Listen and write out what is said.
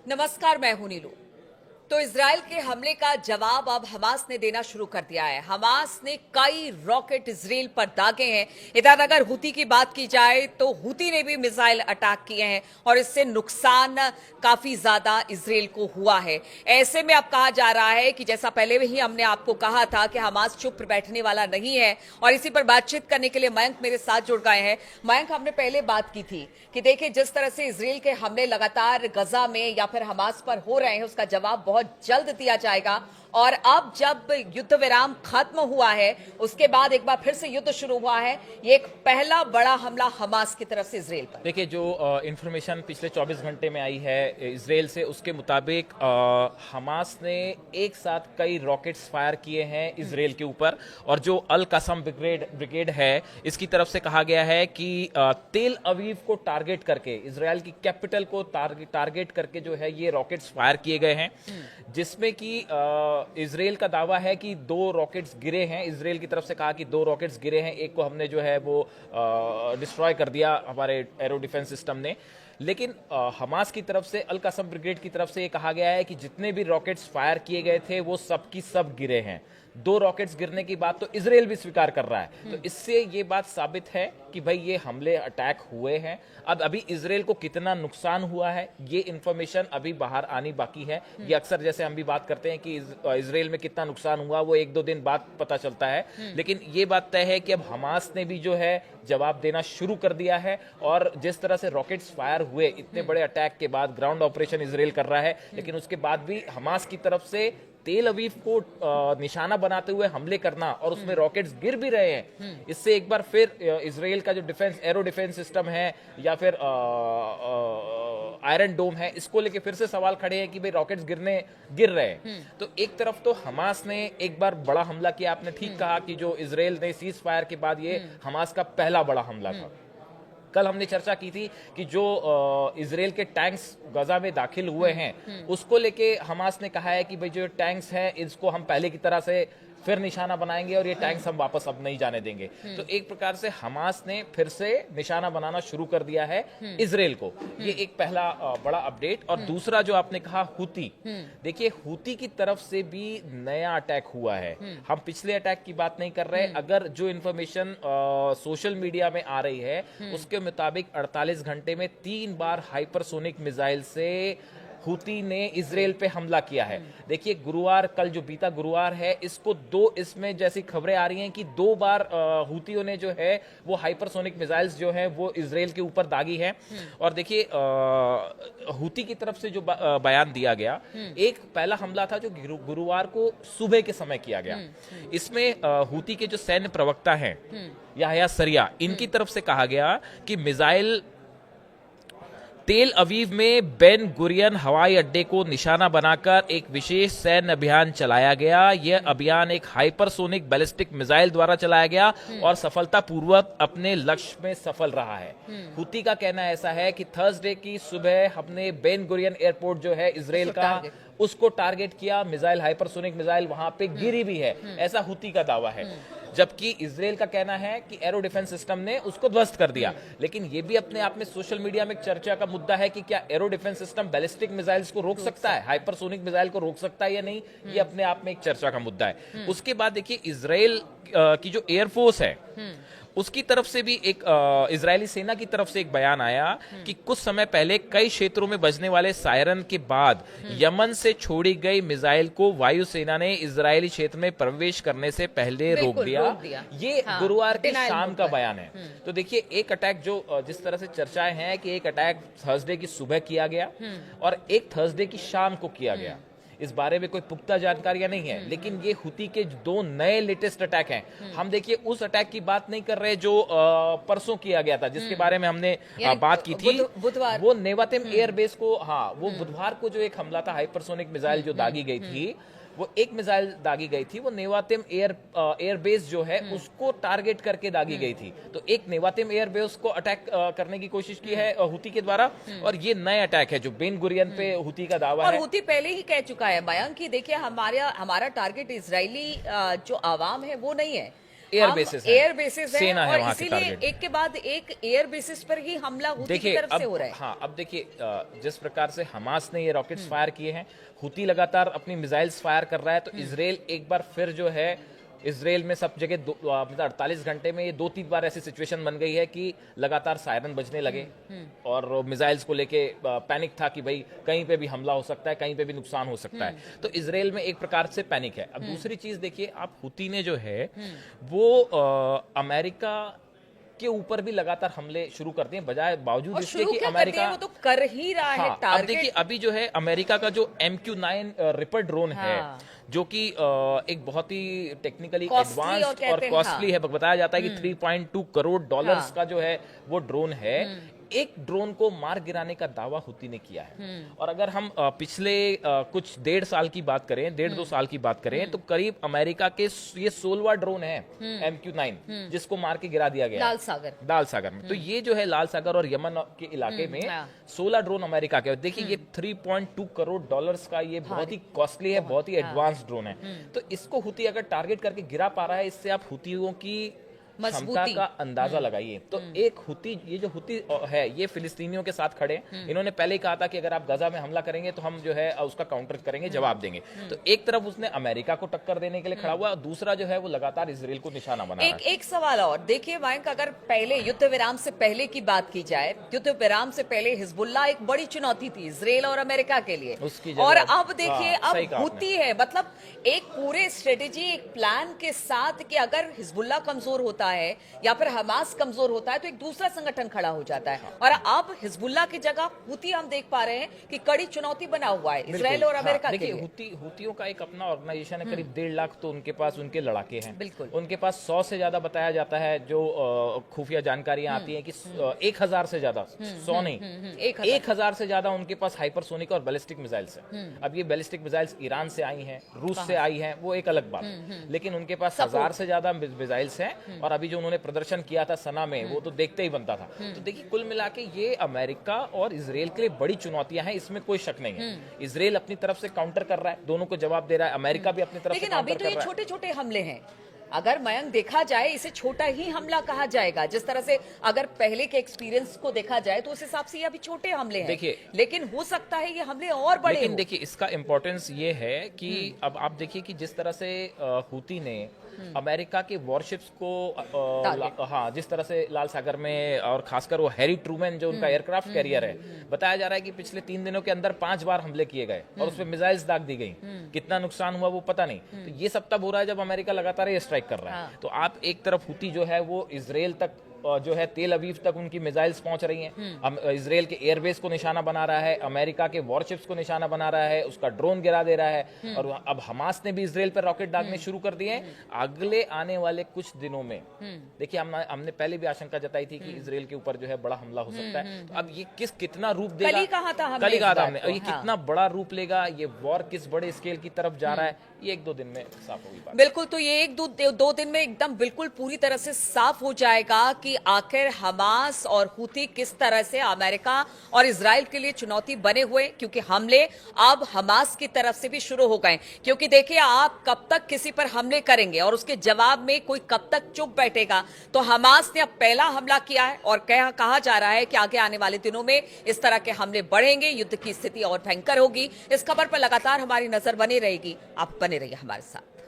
नमस्कार, मैं हूं नीलू। तो इजराइल के हमले का जवाब अब हमास ने देना शुरू कर दिया है। हमास ने कई रॉकेट इजराइल पर दागे हैं। इधर अगर हुती की बात की जाए तो हुती ने भी मिसाइल अटैक किए हैं और इससे नुकसान काफी ज्यादा इजराइल को हुआ है। ऐसे में अब कहा जा रहा है कि जैसा पहले ही हमने आपको कहा था कि हमास चुप बैठने वाला नहीं है और इसी पर बातचीत करने के लिए मयंक मेरे साथ जुड़ गए हैं। मयंक, हमने पहले बात की थी कि देखिए जिस तरह से इजराइल के हमले लगातार गजा में या फिर हमास पर हो रहे हैं, उसका जवाब बहुत जल्द दिया जाएगा। और अब जब युद्ध विराम खत्म हुआ है, उसके बाद एक बार फिर से युद्ध शुरू हुआ है। ये एक पहला बड़ा हमला हमास की तरफ से इजराइल पर। देखिए, जो इंफॉर्मेशन पिछले 24 घंटे में आई है इजराइल से, उसके मुताबिक हमास ने एक साथ कई रॉकेट्स फायर किए हैं इजराइल के ऊपर। और जो अल कसम ब्रिगेड है, इसकी तरफ से कहा गया है कि तेल अवीव को टारगेट करके, इजराइल की कैपिटल को टारगेट करके जो है ये रॉकेट्स फायर किए गए हैं, जिसमें कि इजराइल का दावा है कि 2 रॉकेट्स गिरे हैं। इजराइल की तरफ से कहा कि 2 रॉकेट्स गिरे हैं, एक को हमने जो है वो डिस्ट्रॉय कर दिया हमारे एरो डिफेंस सिस्टम ने। लेकिन हमास की तरफ से, अल कसम ब्रिगेड की तरफ से ये कहा गया है कि जितने भी रॉकेट्स फायर किए गए थे वो सब की सब गिरे हैं। 2 रॉकेट्स गिरने की बात तो इजराइल भी स्वीकार कर रहा है। तो इससे ये बात साबित है कि भाई ये हमले अटैक हुए हैं। अब अभी इजराइल को कितना नुकसान हुआ है ये इंफॉर्मेशन अभी बाहर आनी बाकी है। ये अक्सर जैसे हम भी बात करते हैं कि इजराइल में कितना नुकसान हुआ, वो 1-2 दिन बाद पता चलता है। लेकिन ये बात तय है कि अब हमास ने भी जो है जवाब देना शुरू कर दिया है। और जिस तरह से रॉकेट्स फायर हुए इतने बड़े अटैक के बाद, ग्राउंड ऑपरेशन इजराइल कर रहा है, लेकिन उसके बाद भी हमास की तरफ से तेल अवीव को निशाना बनाते हुए हमले करना और उसमें रॉकेट्स गिर भी रहे हैं, इससे एक बार फिर इजराइल का जो डिफेंस, एरो डिफेंस सिस्टम है या फिर आयरन डोम है, इसको लेके फिर से सवाल खड़े हैं कि भाई रॉकेट्स गिर रहे हैं। तो एक तरफ तो हमास ने एक बार बड़ा हमला किया, आपने ठीक कहा कि जो इजराइल ने सीज फायर के बाद ये हमास का पहला बड़ा हमला था। कल हमने चर्चा की थी कि जो इजराइल के टैंक्स गजा में दाखिल हुए हैं, उसको लेके हमास ने कहा है कि भाई जो टैंक्स हैं इसको हम पहले की तरह से फिर निशाना बनाएंगे और ये टैंक्स हम वापस अब नहीं जाने देंगे। तो एक प्रकार से हमास ने फिर से निशाना बनाना शुरू कर दिया है इजराइल को। ये एक पहला बड़ा अपडेट। और दूसरा जो आपने कहा हुती, देखिए हुती की तरफ से भी नया अटैक हुआ है। हम पिछले अटैक की बात नहीं कर रहे। अगर जो इंफॉर्मेशन सोशल मीडिया में आ रही है उसके मुताबिक 48 घंटे में 3 बार हाइपरसोनिक मिसाइल से हुती ने इजराइल पे हमला किया है। देखिए गुरुवार, कल जो बीता गुरुवार है, इसमें जैसी खबरें आ रही हैं कि 2 बार हुतियों ने जो है वो हाइपरसोनिक मिसाइल्स जो है वो इजराइल के ऊपर दागी है। और देखिए हुती की तरफ से जो बयान दिया गया, एक पहला हमला था जो गुरुवार को सुबह के समय किया गया। इसमें हुती के जो सैन्य प्रवक्ता हैं याह्या सरिया, इनकी तरफ से कहा गया कि मिसाइल तेल अवीव में बेन गुरियन हवाई अड्डे को निशाना बनाकर एक विशेष सैन्य अभियान चलाया गया। यह अभियान एक हाइपरसोनिक बैलिस्टिक मिसाइल द्वारा चलाया गया और सफलतापूर्वक अपने लक्ष्य में सफल रहा है। हुती का कहना ऐसा है कि थर्सडे की सुबह हमने बेन गुरियन एयरपोर्ट जो है इजराइल का, उसको टारगेट किया। मिसाइल, हाइपरसोनिक मिसाइल वहां पे गिरी भी है, ऐसा हुती का दावा है। जबकि इजराइल का कहना है कि एरो डिफेंस सिस्टम ने उसको ध्वस्त कर दिया। लेकिन यह भी अपने आप में सोशल मीडिया में एक चर्चा का मुद्दा है कि क्या arrow defence system ballistic missiles को रोक सकता है, हाइपरसोनिक मिसाइल को रोक सकता है या नहीं, ये अपने आप में एक चर्चा का मुद्दा है। उसके बाद देखिए इजराइल की जो एयरफोर्स है उसकी तरफ से भी एक इजरायली सेना की तरफ से एक बयान आया कि कुछ समय पहले कई क्षेत्रों में बजने वाले सायरन के बाद यमन से छोड़ी गई मिसाइल को वायुसेना ने इजरायली क्षेत्र में प्रवेश करने से पहले रोक दिया। ये गुरुवार की शाम का बयान है। तो देखिए एक अटैक जो जिस तरह से चर्चाएं हैं कि एक अटैक थर्सडे की सुबह किया गया और एक थर्सडे की शाम को किया गया, इस बारे में कोई पुख्ता जानकारियां नहीं है। लेकिन ये हुती के 2 नए लेटेस्ट अटैक हैं। हम देखिए उस अटैक की बात नहीं कर रहे जो परसों किया गया था, जिसके बारे में हमने बात की थी, बुधवार, वो नेवातिम एयरबेस को, वो बुधवार को जो एक हमला था, हाइपरसोनिक मिसाइल जो दागी गई थी, वो एक मिसाइल दागी गई थी, वो नेवातिम एयरबेस जो है उसको टारगेट करके दागी गई थी। तो एक नेवातिम एयरबेस को अटैक करने की कोशिश की है हुती के द्वारा। और ये नए अटैक है जो बेन गुरियन पे हुती का दावा है। और हुती पहले ही कह चुका है मयंक कि देखिए हमारा टारगेट इजरायली जो आवाम है वो नहीं है, एयर बेसिस है, एयर बेसिस है सेना है और वहाँ के इसीलिए टारगेट। एक के बाद एक एयर बेसिस पर ही हमला हुती की देखिए तरफ से हो अब रहा है। हाँ, अब देखिए जिस प्रकार से हमास ने ये रॉकेट्स फायर किए हैं, हुती लगातार अपनी मिसाइल्स फायर कर रहा है, तो इसराइल एक बार फिर जो है, इसराइल में सब जगह मतलब 48 घंटे में ये 2-3 बार ऐसी सिचुएशन बन गई है कि लगातार सायरन बजने लगे और मिसाइल्स को लेके पैनिक था कि भाई कहीं पे भी हमला हो सकता है, कहीं पे भी नुकसान हो सकता है। तो इसराइल में एक प्रकार से पैनिक है। अब दूसरी चीज देखिए, आप हुती ने जो है वो अमेरिका के ऊपर भी लगातार हमले शुरू कर दिए, बजाय बावजूद और इसके शुरू कि क्या करते अमेरिका हैं, वो तो कर ही रहा है हाँ, अब टारगेट। देखिए अभी जो है अमेरिका का जो MQ-9 रिपर ड्रोन है, हाँ। जो कि एक बहुत ही टेक्निकली Costly और एडवांस्ड और कहते हैं, कॉस्टली है। बताया जाता है कि 3.2 करोड़ डॉलर्स हाँ। का जो है वो ड्रोन है। एक ड्रोन को मार गिराने का दावा हुती ने किया है। और अगर हम पिछले कुछ 1.5 साल की बात करें, 1.5-2 साल की बात करें, तो करीब अमेरिका के ये 16वां ड्रोन है MQ-9 जिसको मार के गिरा दिया गया लाल सागर। दाल सागर में। तो ये जो है लाल सागर और यमन के इलाके में हाँ। 16 ड्रोन अमेरिका के। देखिए ये 3.2 करोड़ डॉलर्स का ये बहुत ही कॉस्टली है, बहुत ही एडवांस ड्रोन है। तो इसको हुती अगर टारगेट करके गिरा पा रहा है, इससे आप हुतियों की क्षमता मजबूती का अंदाजा लगाइए। तो एक हुती, ये जो हुती है, ये फिलिस्तीनियों के साथ खड़े हैं। इन्होंने पहले ही कहा था कि अगर आप गजा में हमला करेंगे तो हम जो है उसका काउंटर करेंगे, जवाब देंगे। तो एक तरफ उसने अमेरिका को टक्कर देने के लिए खड़ा हुआ, और दूसरा जो है वो लगातार इसराइल को निशाना बना रहा है। एक सवाल और देखिए मयंक, अगर पहले युद्ध विराम से पहले की बात की जाए, युद्ध विराम से पहले हिजबुल्लाह एक बड़ी चुनौती थी इसराइल और अमेरिका के लिए, उसकी जगह और अब देखिए हाँ, सही अब कहा हुती है। मतलब एक पूरे स्ट्रेटेजी, एक प्लान के साथ कि अगर हिजबुल्लाह कमजोर होता है या फिर हमास कमजोर होता है तो एक दूसरा संगठन खड़ा हो जाता है, और अब हिजबुल्लाह की जगह हुती हम देख पा रहे हैं कि कड़ी चुनौती बना हुआ है इसराइल और अमेरिका के देखिए लिए। हुतियों का एक अपना ऑर्गेनाइजेशन है, करीब 1.5 लाख तो उनके पास उनके लड़ाके हैं। बिल्कुल। उनके पास 100 से ज्यादा बताया जाता है जो खुफिया जानकारियां आती हैं कि 1000 से ज्यादा, 100 नहीं, 1000 से ज्यादा उनके पास हाइपरसोनिक और बैलिस्टिक मिसाइल्स हैं। अब ये बैलिस्टिक मिसाइल्स ईरान से आई हैं, रूस से आई हैं, वो एक अलग बात है, लेकिन उनके पास 1000 से ज्यादा मिसाइल्स हैं। और अभी जो उन्होंने प्रदर्शन किया था सना में, वो तो देखते ही बनता था। तो देखिए कुल मिला के ये अमेरिका और इसराइल के लिए बड़ी चुनौतियां हैं, इसमें कोई शक नहीं है। इसराइल अपनी तरफ से काउंटर कर रहा है, दोनों को जवाब दे रहा है, अमेरिका भी अपनी तरफ से लेकिन अभी काउंटर तो कर ये रहा है। छोटे छोटे हमले हैं। अगर मयंक देखा जाए, इसे छोटा ही हमला कहा जाएगा। जिस तरह से अगर पहले के एक्सपीरियंस को देखा जाए तो उस हिसाब से ये अभी छोटे हमले हैं। देखिए, लेकिन हो सकता है ये हमले और बड़े लेकिन हों। देखिए इसका इंपॉर्टेंस ये है कि अब आप देखिए कि जिस तरह से हुती ने अमेरिका के वॉरशिप्स को हाँ, जिस तरह से लाल सागर में, और खासकर वो हैरी ट्रूमैन जो उनका एयरक्राफ्ट कैरियर है, बताया जा रहा है कि पिछले 3 दिनों के अंदर 5 बार हमले किए गए और उसमें मिसाइल्स दाग दी गई। कितना नुकसान हुआ वो पता नहीं। तो ये सब तब हो रहा है जब अमेरिका लगातार ये स्ट्राइक कर रहा है। तो आप एक तरफ हुती जो है वो इसराइल तक जो है तेल अवीव तक उनकी मिसाइल्स पहुंच रही हैं। इसराइल के एयरबेस को निशाना बना रहा है, अमेरिका के वॉरशिप्स को निशाना बना रहा है, उसका ड्रोन गिरा दे रहा है। और अब हमास ने भी इसराइल पर रॉकेट दागने शुरू कर दिए हैं। अगले आने वाले कुछ दिनों में देखिए, हमने पहले भी आशंका जताई थी कि इसराइल के ऊपर जो है बड़ा हमला हो सकता है। तो अब ये कितना रूप देगा, कल ही कहा था हमने, कल ही कहा था इस हमने, बात को, ये हाँ। कितना बड़ा रूप लेगा, ये वॉर किस बड़े स्केल की तरफ जा रहा है, ये 1-2 दिन में साफ होगी बात। बिल्कुल, तो ये 1-2 दिन में एकदम बिल्कुल पूरी तरह से साफ हो जाएगा कि आखिर हमास और हुती किस तरह से अमेरिका और इजराइल के लिए चुनौती बने हुए, क्योंकि हमले अब हमास की तरफ से भी शुरू हो गए। क्योंकि देखिए, आप कब तक किसी पर हमले करेंगे और उसके जवाब में कोई कब तक चुप बैठेगा। तो हमास ने अब पहला हमला किया है और कहा जा रहा है कि आगे आने वाले दिनों में इस तरह के हमले बढ़ेंगे, युद्ध की स्थिति और भयंकर होगी। इस खबर पर लगातार हमारी नजर बनी रहेगी। आप बने रहिए हमारे साथ।